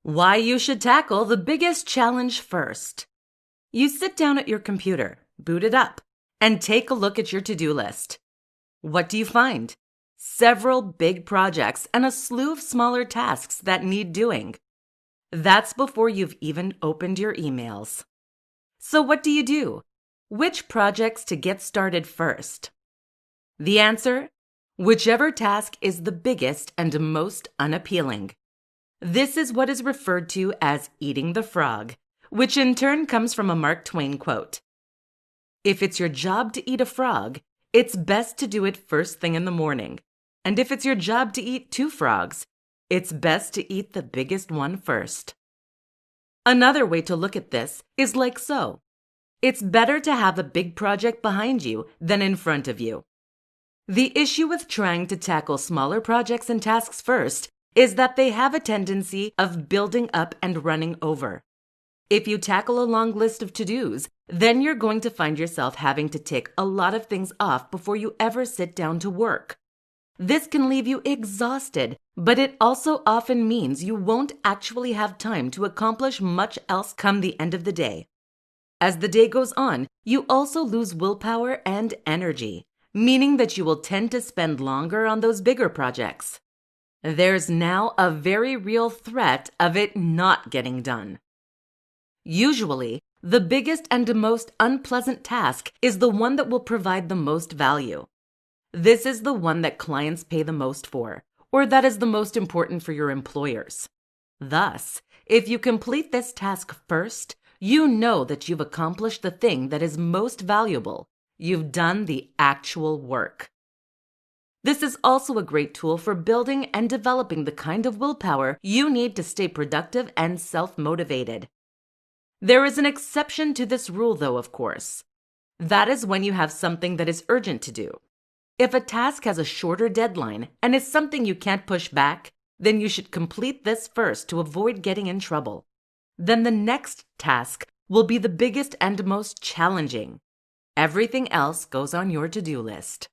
Why you should tackle the biggest challenge first. You sit down at your computer, boot it up, and take a look at your to-do list. What do you find? Several big projects and a slew of smaller tasks that need doing. That's before you've even opened your emails. So what do you do? Which projects to get started first? The answer? Whichever task is the biggest and most unappealing. This is what is referred to as eating the frog, which in turn comes from a Mark Twain quote. If it's your job to eat a frog, it's best to do it first thing in the morning. And if it's your job to eat two frogs, it's best to eat the biggest one first. Another way to look at this is like so. It's better to have a big project behind you than in front of you. The issue with trying to tackle smaller projects and tasks first is that they have a tendency of building up and running over. If you tackle a long list of to-dos, then you're going to find yourself having to tick a lot of things off before you ever sit down to work. This can leave you exhausted, but it also often means you won't actually have time to accomplish much else come the end of the day. As the day goes on, you also lose willpower and energy, meaning that you will tend to spend longer on those bigger projects. There's now a very real threat of it not getting done. Usually, the biggest and most unpleasant task is the one that will provide the most value. This is the one that clients pay the most for, or that is the most important for your employers. Thus, if you complete this task first, you know that you've accomplished the thing that is most valuable. You've done the actual work. This is also a great tool for building and developing the kind of willpower you need to stay productive and self-motivated. There is an exception to this rule, though, of course. That is when you have something that is urgent to do. If a task has a shorter deadline and is something you can't push back, then you should complete this first to avoid getting in trouble. Then the next task will be the biggest and most challenging. Everything else goes on your to-do list.